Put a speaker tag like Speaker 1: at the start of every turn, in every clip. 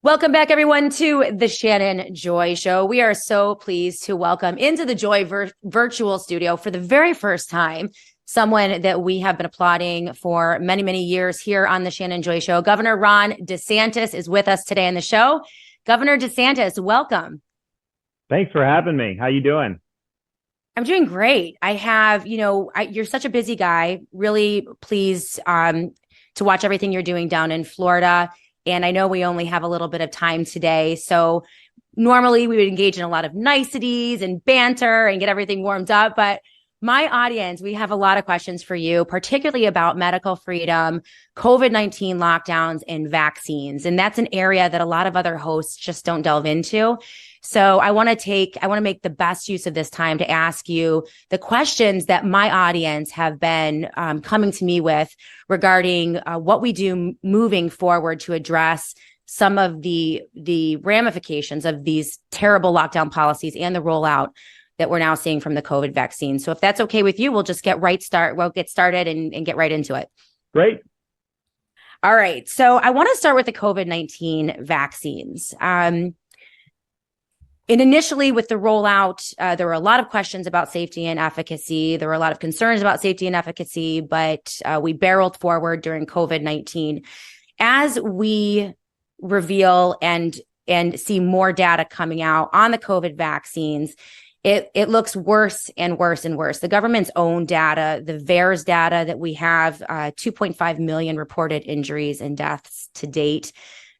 Speaker 1: Welcome back, everyone, to the Shannon Joy Show. We are so pleased to welcome into the Joy virtual studio for the very first time someone that we have been applauding for many, many years here on the Shannon Joy Show. Governor Ron DeSantis is with us today on the show. Governor DeSantis, welcome.
Speaker 2: Thanks for having me. How you doing?
Speaker 1: I'm doing great. I have, you're such a busy guy. Really pleased to watch everything you're doing down in Florida. And I know we only have a little bit of time today. So normally we would engage in a lot of niceties and banter and get everything warmed up. But my audience, we have a lot of questions for you, particularly about medical freedom, COVID-19 lockdowns, and vaccines. And that's an area that a lot of other hosts just don't delve into. So I want to make the best use of this time to ask you the questions that my audience have been coming to me with regarding what we do moving forward to address some of the ramifications of these terrible lockdown policies and the rollout that we're now seeing from the COVID vaccine. So if that's okay with you, we'll just get started and get right into it.
Speaker 2: Great.
Speaker 1: All right. So I want to start with the COVID-19 vaccines. And initially with the rollout, there were a lot of questions about safety and efficacy. There were a lot of concerns about safety and efficacy, but we barreled forward during COVID-19. As we reveal and see more data coming out on the COVID vaccines, it looks worse and worse and worse. The government's own data, the VAERS data that we have, 2.5 million reported injuries and deaths to date.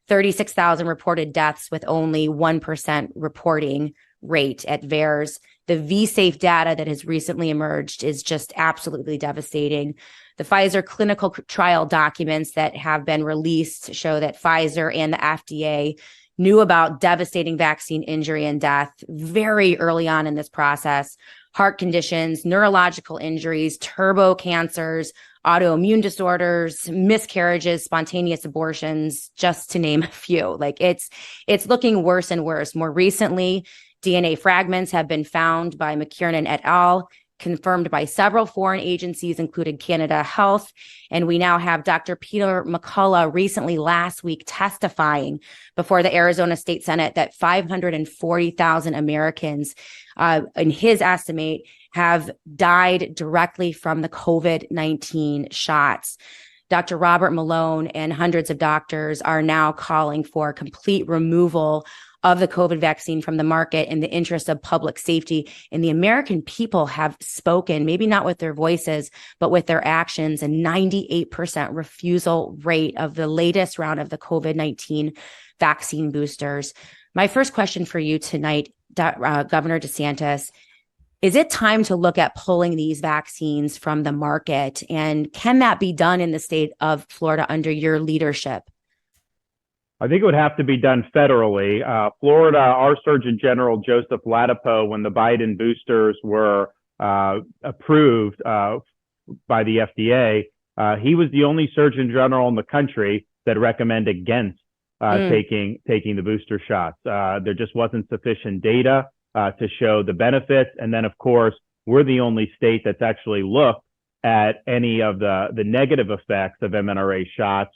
Speaker 1: 36,000 reported deaths with only 1% reporting rate at VAERS. The V-Safe data that has recently emerged is just absolutely devastating. The Pfizer clinical trial documents that have been released show that Pfizer and the FDA knew about devastating vaccine injury and death very early on in this process. Heart conditions, neurological injuries, turbo cancers, autoimmune disorders, miscarriages, spontaneous abortions, just to name a few. Like it's looking worse and worse. More recently, DNA fragments have been found by McKiernan et al., confirmed by several foreign agencies, including Canada Health. And we now have Dr. Peter McCullough recently last week testifying before the Arizona State Senate that 540,000 Americans, in his estimate, have died directly from the COVID-19 shots. Dr. Robert Malone and hundreds of doctors are now calling for complete removal of the COVID vaccine from the market in the interest of public safety. And the American people have spoken, maybe not with their voices, but with their actions. A 98% refusal rate of the latest round of the COVID-19 vaccine boosters. My first question for you tonight, Governor DeSantis, is it time to look at pulling these vaccines from the market? And can that be done in the state of Florida under your leadership?
Speaker 2: I think it would have to be done federally. Florida, our Surgeon General, Joseph Ladapo, when the Biden boosters were approved by the FDA, he was the only Surgeon General in the country that recommended against taking the booster shots. There just wasn't sufficient data to show the benefits. And then, of course, we're the only state that's actually looked at any of the negative effects of mRNA shots.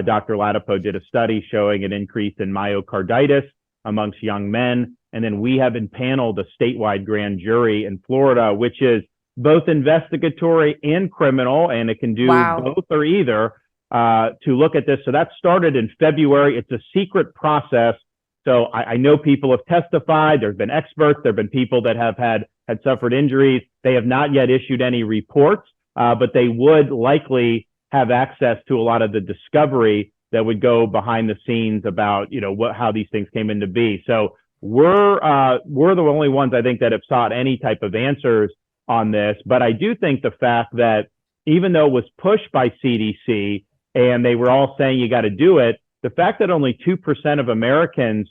Speaker 2: Dr. Ladapo did a study showing an increase in myocarditis amongst young men. And then we have impaneled a statewide grand jury in Florida, which is both investigatory and criminal, and it can do both or either to look at this. So that started in February. It's a secret process. So I know people have testified. There's been experts. There have been people that have had suffered injuries. They have not yet issued any reports, but they would likely have access to a lot of the discovery that would go behind the scenes about, how these things came into be. So we're the only ones, I think, that have sought any type of answers on this. But I do think the fact that even though it was pushed by CDC and they were all saying you got to do it, the fact that only 2% of Americans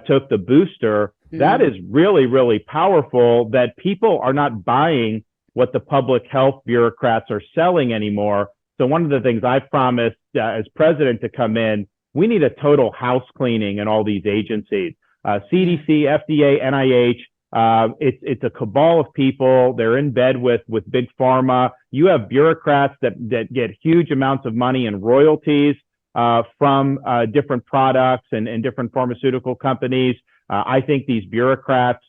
Speaker 2: took the booster, that is really, really powerful, that people are not buying what the public health bureaucrats are selling anymore. So one of the things I've promised as president to come in, we need a total house cleaning in all these agencies. CDC, FDA, NIH, it's a cabal of people. They're in bed with big pharma. You have bureaucrats that get huge amounts of money in royalties from different products and different pharmaceutical companies. I think these bureaucrats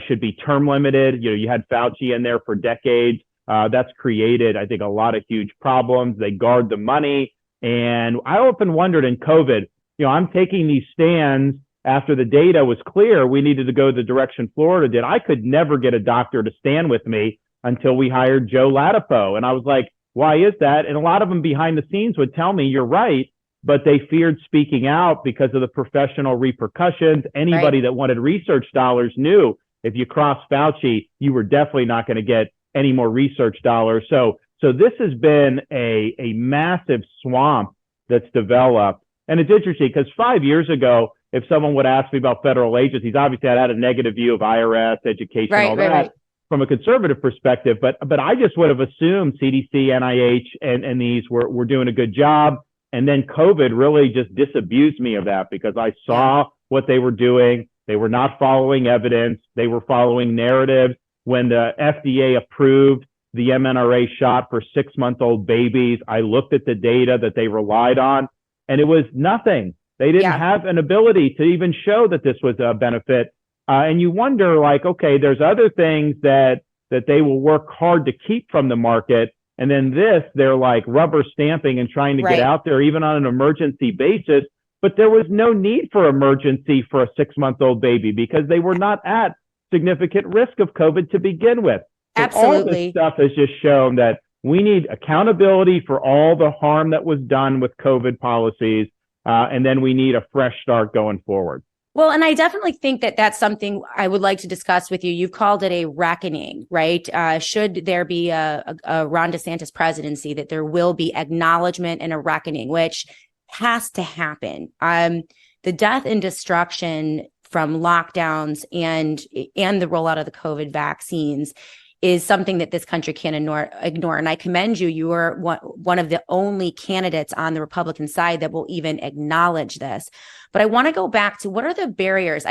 Speaker 2: should be term limited. You had Fauci in there for decades. That's created, I think, a lot of huge problems. They guard the money. And I often wondered in COVID, I'm taking these stands after the data was clear we needed to go the direction Florida did. I could never get a doctor to stand with me until we hired Joe Ladapo. And I was like, why is that? And a lot of them behind the scenes would tell me, you're right, but they feared speaking out because of the professional repercussions. Anybody that wanted research dollars knew if you crossed Fauci, you were definitely not going to get any more research dollars. So this has been a massive swamp that's developed. And it's interesting because 5 years ago, if someone would ask me about federal agencies, obviously I'd had a negative view of IRS, education, all that from a conservative perspective. But I just would have assumed CDC, NIH, and these were doing a good job. And then COVID really just disabused me of that because I saw what they were doing. They were not following evidence. They were following narratives. When the FDA approved the mRNA shot for 6-month-old babies, I looked at the data that they relied on, and it was nothing. They didn't have an ability to even show that this was a benefit. And you wonder, like, okay, there's other things that they will work hard to keep from the market. And then this, they're like rubber stamping and trying to get out there even on an emergency basis. But there was no need for emergency for a 6-month-old baby because they were not at significant risk of COVID to begin with. So
Speaker 1: Absolutely.
Speaker 2: All this stuff has just shown that we need accountability for all the harm that was done with COVID policies. And then we need a fresh start going forward.
Speaker 1: Well, and I definitely think that that's something I would like to discuss with you. You've called it a reckoning, right? Should there be a Ron DeSantis presidency, that there will be acknowledgement and a reckoning, which has to happen. The death and destruction from lockdowns and the rollout of the COVID vaccines is something that this country can't ignore. And I commend you. You are one of the only candidates on the Republican side that will even acknowledge this. But I want to go back to what are the barriers?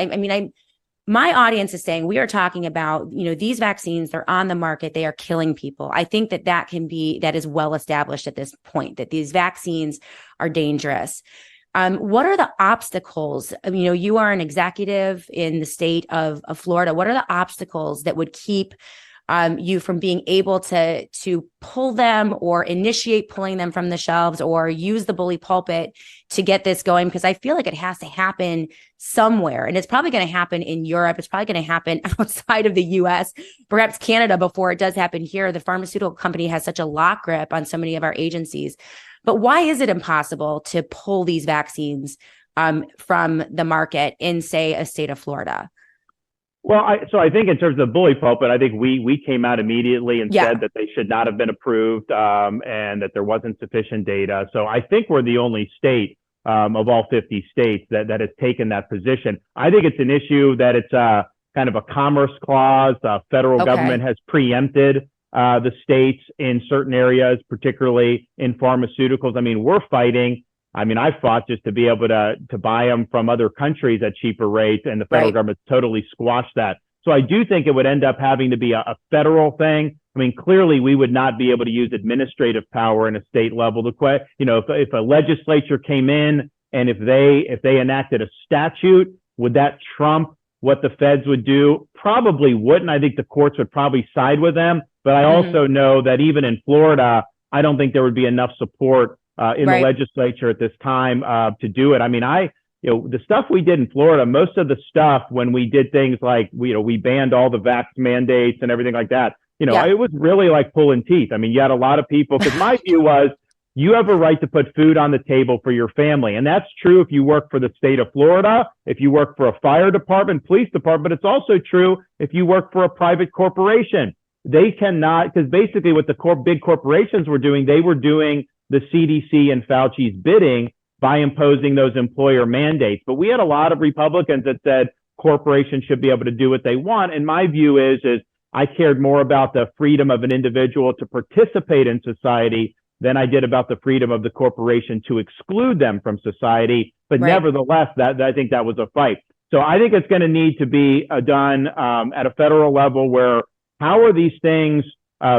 Speaker 1: My audience is saying we are talking about, these vaccines, they're on the market. They are killing people. I think that is well established at this point, that these vaccines are dangerous. What are the obstacles? You are an executive in the state of Florida. What are the obstacles that would keep you from being able to pull them or initiate pulling them from the shelves or use the bully pulpit to get this going? Because I feel like it has to happen somewhere, and it's probably going to happen in Europe. It's probably going to happen outside of the US, perhaps Canada, before it does happen here. The pharmaceutical company has such a lock grip on so many of our agencies. But why is it impossible to pull these vaccines from the market in, say, a state of Florida?
Speaker 2: Well, I think in terms of bully pulpit, I think we came out immediately and said that they should not have been approved and that there wasn't sufficient data. So I think we're the only state of all 50 states that has taken that position. I think it's an issue that it's kind of a commerce clause. Federal government has preempted the states in certain areas, particularly in pharmaceuticals. We're fighting. I fought just to be able to buy them from other countries at cheaper rates, and the federal government totally squashed that. So I do think it would end up having to be a federal thing. Clearly we would not be able to use administrative power in a state level to if a legislature came in and if they enacted a statute, would that trump what the feds would do? Probably wouldn't. I think the courts would probably side with them. But I also know that even in Florida, I don't think there would be enough support in the legislature at this time to do it. The stuff we did in Florida, most of the stuff when we did things like we banned all the vax mandates and everything like that, it was really like pulling teeth. You had a lot of people, because my view was you have a right to put food on the table for your family. And that's true if you work for the state of Florida, if you work for a fire department, police department, but it's also true if you work for a private corporation. They cannot, because basically what the big corporations were doing, they were doing the CDC and Fauci's bidding by imposing those employer mandates. But we had a lot of Republicans that said corporations should be able to do what they want. And my view is I cared more about the freedom of an individual to participate in society than I did about the freedom of the corporation to exclude them from society. But nevertheless, I think that was a fight. So I think it's going to need to be done at a federal level where how are these things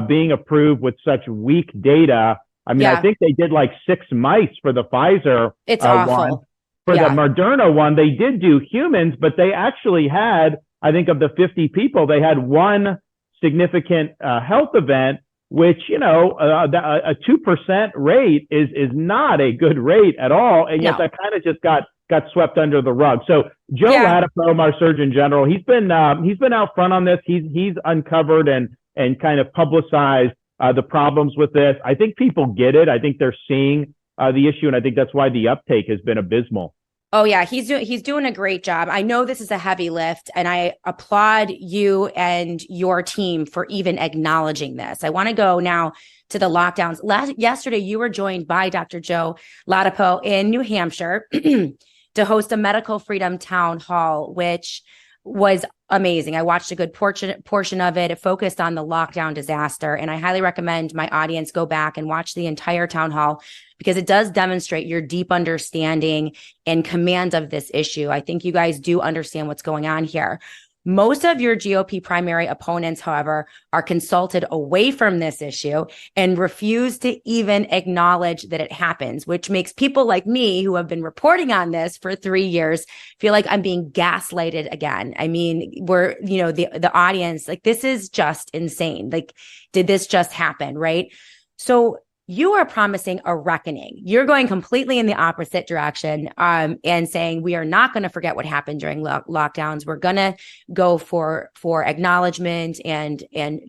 Speaker 2: being approved with such weak data I mean, I think they did like 6 mice for the Pfizer
Speaker 1: it's
Speaker 2: one.
Speaker 1: awful.
Speaker 2: For the Moderna one, they did do humans, but they actually had, I think of the 50 people, they had one significant health event, which, a 2% rate is not a good rate at all. And yet that kind of just got swept under the rug. So Joe Ladapo, our Surgeon General, he's been out front on this. He's uncovered and kind of publicized the problems with this. I think people get it. I think they're seeing the issue, and I think that's why the uptake has been abysmal.
Speaker 1: Oh yeah, he's doing a great job. I know this is a heavy lift, and I applaud you and your team for even acknowledging this. I want to go now to the lockdowns. Yesterday, you were joined by Dr. Joe Ladapo in New Hampshire to host a medical freedom town hall, which was amazing. I watched a good portion of it. It focused on the lockdown disaster, and I highly recommend my audience go back and watch the entire town hall because it does demonstrate your deep understanding and command of this issue. I think you guys do understand what's going on here. Most of your GOP primary opponents, however, are consulted away from this issue and refuse to even acknowledge that it happens, which makes people like me who have been reporting on this for 3 years feel like I'm being gaslighted again. I mean, we're, the audience, like, this is just insane. Like, did this just happen? Right. So you are promising a reckoning. You're going completely in the opposite direction and saying we are not going to forget what happened during lockdowns. We're going to go for acknowledgement and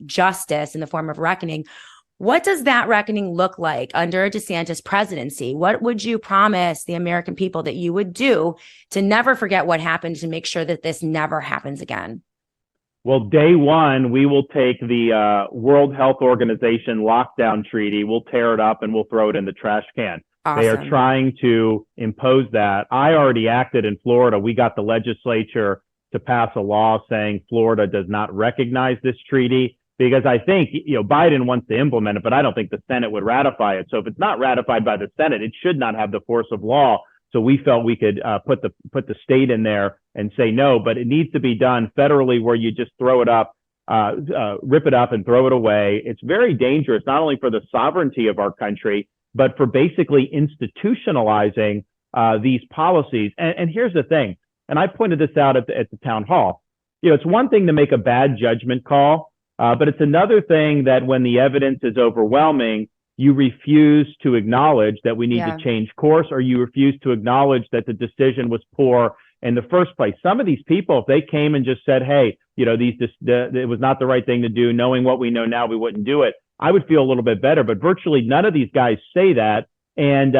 Speaker 1: justice in the form of reckoning. What does that reckoning look like under a DeSantis presidency? What would you promise the American people that you would do to never forget what happened, to make sure that this never happens again?
Speaker 2: Well, day one, we will take the World Health Organization lockdown treaty. We'll tear it up and we'll throw it in the trash can. Awesome. They are trying to impose that. I already acted in Florida. We got the legislature to pass a law saying Florida does not recognize this treaty because I think, Biden wants to implement it, but I don't think the Senate would ratify it. So if it's not ratified by the Senate, it should not have the force of law. So we felt we could put the state in there and say no, but it needs to be done federally where you just throw it up, rip it up and throw it away. It's very dangerous, not only for the sovereignty of our country, but for basically institutionalizing these policies. And here's the thing, and I pointed this out at the town hall. It's one thing to make a bad judgment call, but it's another thing that when the evidence is overwhelming, you refuse to acknowledge that we need to change course, or you refuse to acknowledge that the decision was poor in the first place. Some of these people, if they came and just said, hey, it was not the right thing to do, knowing what we know now, we wouldn't do it, I would feel a little bit better. But virtually none of these guys say that. And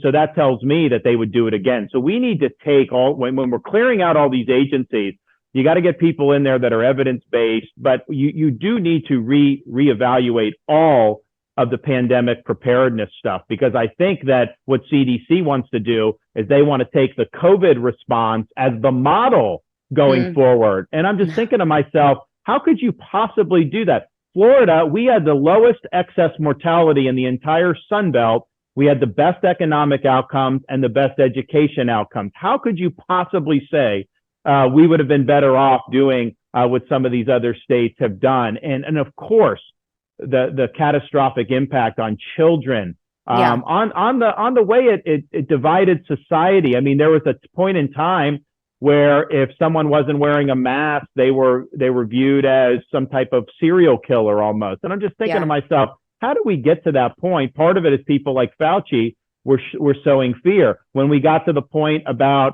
Speaker 2: so that tells me that they would do it again. So we need to take when we're clearing out all these agencies, you got to get people in there that are evidence-based, but you do need to reevaluate all of the pandemic preparedness stuff, because I think that what CDC wants to do is they want to take the COVID response as the model going forward. And I'm just thinking to myself, how could you possibly do that? Florida, we had the lowest excess mortality in the entire Sun Belt. We had the best economic outcomes and the best education outcomes. How could you possibly say we would have been better off doing what some of these other states have done? And of course, the catastrophic impact on children, on the way it divided society. I mean, there was a point in time where if someone wasn't wearing a mask, they were viewed as some type of serial killer almost. And I'm just thinking to myself, how do we get to that point? Part of it is people like Fauci were sowing fear. When we got to the point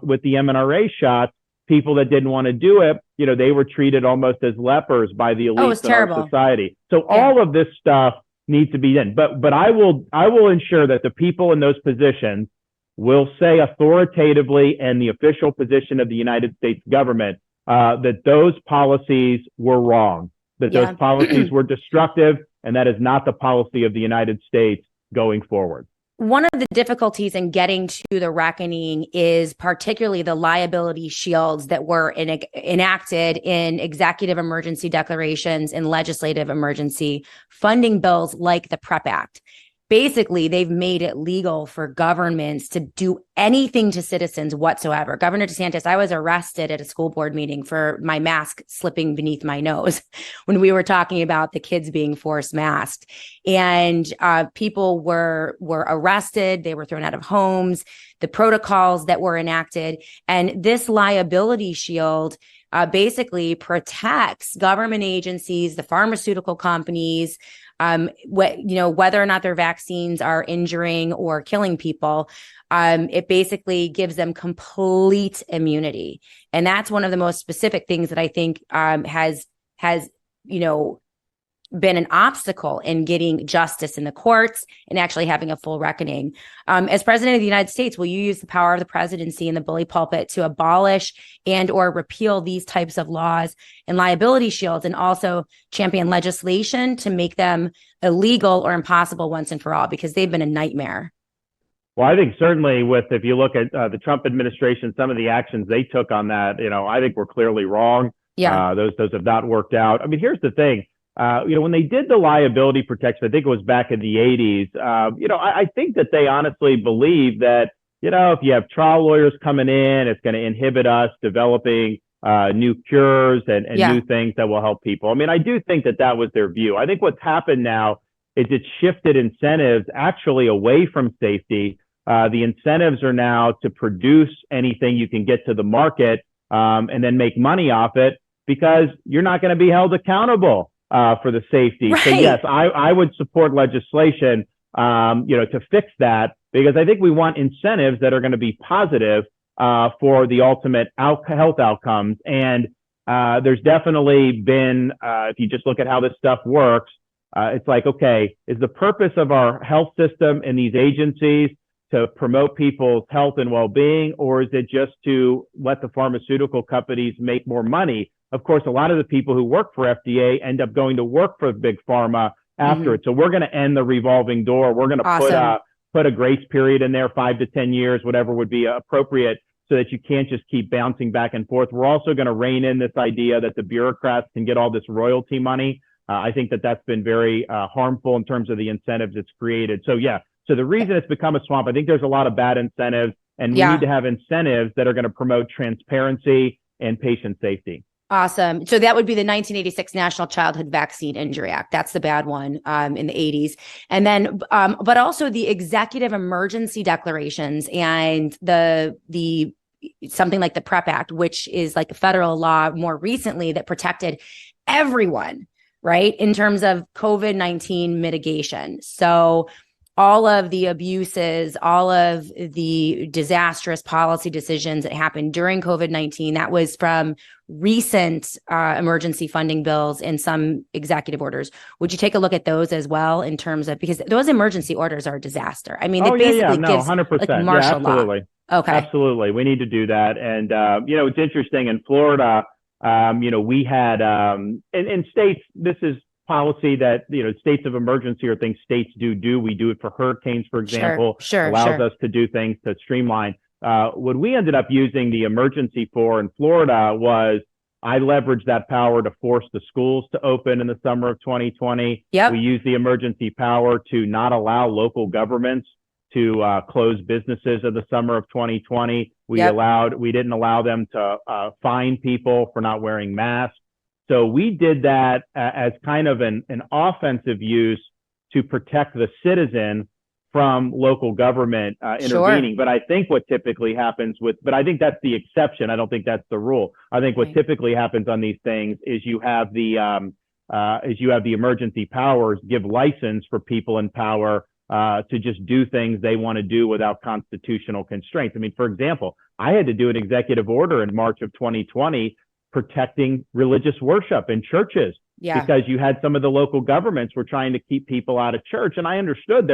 Speaker 2: with the mRNA shots, people that didn't want to do it, they were treated almost as lepers by the elites in our society. So all of this stuff needs to be done. But I will ensure that the people in those positions will say authoritatively, and the official position of the United States government, that those policies were wrong, that those policies were destructive, and that is not the policy of the United States going forward.
Speaker 1: One of the difficulties in getting to the reckoning is particularly the liability shields that were enacted in executive emergency declarations and legislative emergency funding bills like the PrEP Act. basically they've made it legal for governments to do anything to citizens whatsoever. Governor DeSantis, I was arrested at a school board meeting for my mask slipping beneath my nose when we were talking about the kids being forced masked. And people were arrested. They were thrown out of homes, the protocols that were enacted. And this liability shield basically protects government agencies, the pharmaceutical companies, whether or not their vaccines are injuring or killing people. It basically gives them complete immunity. And that's one of the most specific things that I think has been an obstacle in getting justice in the courts and actually having a full reckoning. As president of the United States, will you use the power of the presidency and the bully pulpit to abolish and or repeal these types of laws and liability shields, and also champion legislation to make them illegal or impossible once and for all, because they've been a nightmare?
Speaker 2: Well, I think certainly if you look at the Trump administration, some of the actions they took on that, I think were clearly wrong.
Speaker 1: Yeah.
Speaker 2: Those have not worked out. I mean, here's the thing. When they did the liability protection, I think it was back in the 80s, I think that they honestly believe that, if you have trial lawyers coming in, it's going to inhibit us developing new cures and new things that will help people. I mean, I do think that was their view. I think what's happened now is it's shifted incentives actually away from safety. The incentives are now to produce anything you can get to the market and then make money off it, because you're not going to be held accountable for the safety.
Speaker 1: Right.
Speaker 2: So yes, I would support legislation, to fix that, because I think we want incentives that are going to be positive for the ultimate health outcomes. And there's definitely been, if you just look at how this stuff works, it's like, okay, is the purpose of our health system and these agencies to promote people's health and well-being, or is it just to let the pharmaceutical companies make more money? Of course, a lot of the people who work for FDA end up going to work for big pharma after it. So we're going to end the revolving door. We're going to put a grace period in there, 5 to 10 years, whatever would be appropriate, so that you can't just keep bouncing back and forth. We're also going to rein in this idea that the bureaucrats can get all this royalty money. I think that's been very harmful in terms of the incentives it's created. So so the reason it's become a swamp, I think there's a lot of bad incentives, and we need to have incentives that are going to promote transparency and patient safety.
Speaker 1: Awesome. So that would be the 1986 National Childhood Vaccine Injury Act. That's the bad one in the 80s. And then, but also the executive emergency declarations and the something like the PrEP Act, which is like a federal law more recently that protected everyone, right, in terms of COVID-19 mitigation. So all of the abuses, all of the disastrous policy decisions that happened during COVID-19, that was from recent emergency funding bills and some executive orders. Would you take a look at those as well, in terms of, because those emergency orders are a disaster? I mean, they basically give
Speaker 2: 100%.
Speaker 1: like martial law. Okay.
Speaker 2: Absolutely. We need to do that. And, it's interesting in Florida, we had, in states, this is policy that, states of emergency or things states do. We do it for hurricanes, for example. Allows us to do things to streamline. What we ended up using the emergency for in Florida was, I leveraged that power to force the schools to open in the summer of 2020. We used the emergency power to not allow local governments to close businesses in the summer of 2020. We didn't allow them to fine people for not wearing masks. So we did that as kind of an offensive use to protect the citizen from local government intervening. But I think what typically happens but I think that's the exception. I don't think that's the rule. I think what typically happens on these things is you have the emergency powers give license for people in power to just do things they want to do without constitutional constraints. I mean, for example, I had to do an executive order in March of 2020 protecting religious worship in churches, because you had some of the local governments were trying to keep people out of church. And I understood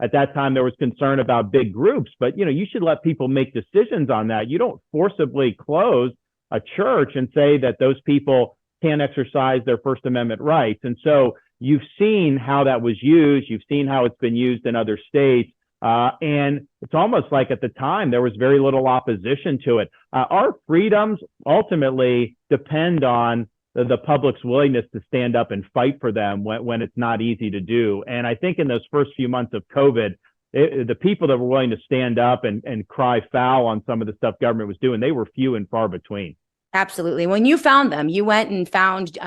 Speaker 2: at that time there was concern about big groups, but you should let people make decisions on that. You don't forcibly close a church and say that those people can't exercise their First Amendment rights. And so you've seen how that was used. You've seen how it's been used in other states. And it's almost like at the time there was very little opposition to it. Our freedoms ultimately depend on the public's willingness to stand up and fight for them when it's not easy to do. And I think in those first few months of COVID, the people that were willing to stand up and cry foul on some of the stuff government was doing, they were few and far between.
Speaker 1: Absolutely. When you found them, you went and found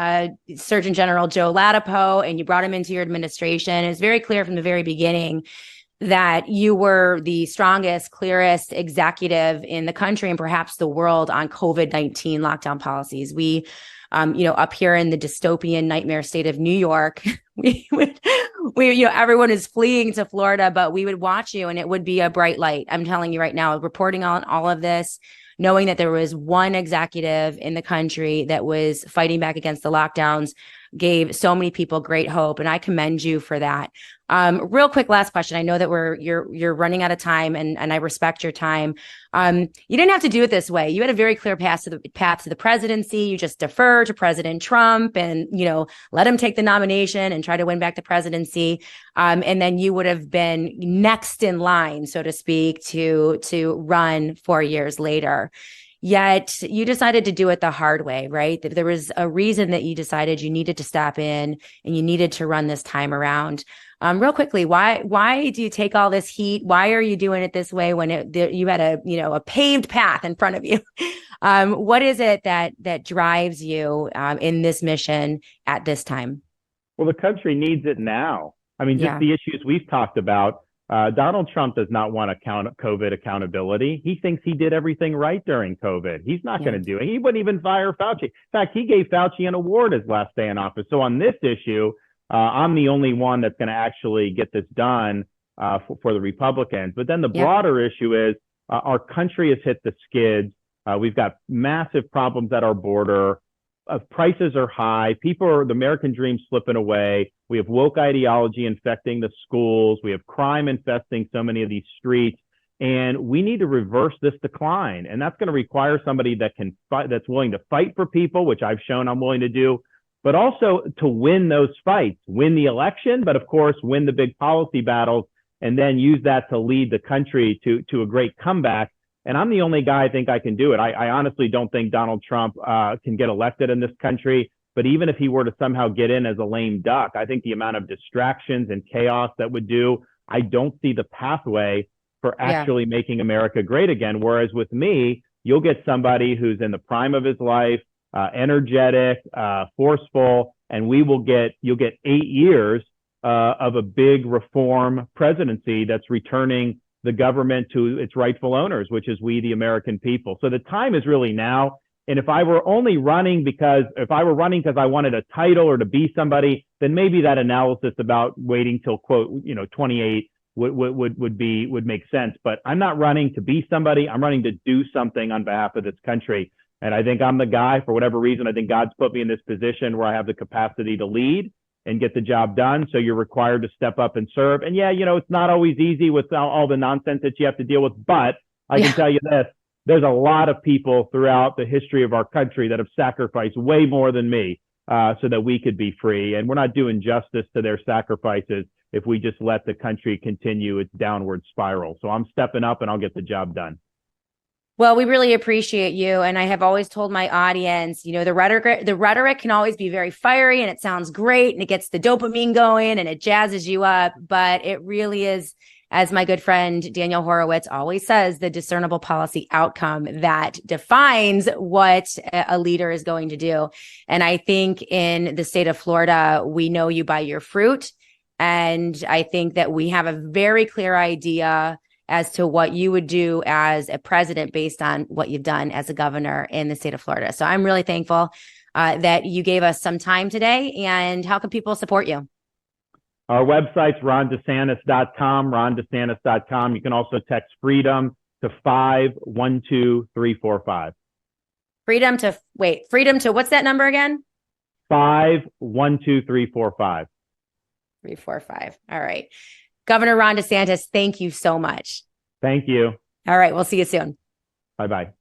Speaker 1: Surgeon General Joe Ladapo and you brought him into your administration. It's very clear from the very beginning that you were the strongest, clearest executive in the country and perhaps the world on COVID-19 lockdown policies. We, up here in the dystopian nightmare state of New York, everyone is fleeing to Florida, but we would watch you and it would be a bright light. I'm telling you right now, reporting on all of this, knowing that there was one executive in the country that was fighting back against the lockdowns gave so many people great hope. And I commend you for that. Real quick, last question. I know that you're running out of time and I respect your time. You didn't have to do it this way. You had a very clear path to the presidency. You just defer to President Trump and, let him take the nomination and try to win back the presidency. And then you would have been next in line, so to speak, to run 4 years later. Yet you decided to do it the hard way, right? There was a reason that you decided you needed to step in and you needed to run this time around. Real quickly, why do you take all this heat? Why are you doing it this way when you had a paved path in front of you? What is it that drives you in this mission at this time?
Speaker 2: Well, the country needs it now. I mean, just the issues we've talked about. Donald Trump does not want COVID accountability. He thinks he did everything right during COVID. He's not going to do it. He wouldn't even fire Fauci. In fact, he gave Fauci an award his last day in office. So on this issue, I'm the only one that's going to actually get this done for the Republicans. But then the broader issue is our country has hit the skids. We've got massive problems at our border. Prices are high. The American dream slipping away. We have woke ideology infecting the schools. We have crime infesting so many of these streets. And we need to reverse this decline. And that's going to require somebody that can fight, that's willing to fight for people, which I've shown I'm willing to do, but also to win those fights, win the election, but of course, win the big policy battles, and then use that to lead the country to a great comeback. And I'm the only guy I think I can do it. I honestly don't think Donald Trump can get elected in this country. But even if he were to somehow get in as a lame duck, I think the amount of distractions and chaos that would do, I don't see the pathway for actually making America great again. Whereas with me, you'll get somebody who's in the prime of his life, energetic, forceful, and you'll get 8 years of a big reform presidency that's returning the government to its rightful owners, which is we, the American people. So the time is really now. And if I were running because I wanted a title or to be somebody, then maybe that analysis about waiting till quote, 28 would make sense. But I'm not running to be somebody. I'm running to do something on behalf of this country. And I think I'm the guy. For whatever reason, I think God's put me in this position where I have the capacity to lead and get the job done. So you're required to step up and serve. And it's not always easy with all the nonsense that you have to deal with. But I can tell you this, there's a lot of people throughout the history of our country that have sacrificed way more than me so that we could be free. And we're not doing justice to their sacrifices if we just let the country continue its downward spiral. So I'm stepping up and I'll get the job done.
Speaker 1: Well, we really appreciate you. And I have always told my audience, the rhetoric can always be very fiery and it sounds great and it gets the dopamine going and it jazzes you up. But it really is, as my good friend Daniel Horowitz always says, the discernible policy outcome that defines what a leader is going to do. And I think in the state of Florida, we know you by your fruit. And I think that we have a very clear idea as to what you would do as a president based on what you've done as a governor in the state of Florida. So I'm really thankful that you gave us some time today. And how can people support you?
Speaker 2: Our website's rondesantis.com, rondesantis.com. You can also text freedom to 512345. Freedom to
Speaker 1: what's that number again?
Speaker 2: 512345.
Speaker 1: 345. All right. Governor Ron DeSantis, thank you so much.
Speaker 2: Thank you.
Speaker 1: All right. We'll see you soon.
Speaker 2: Bye-bye.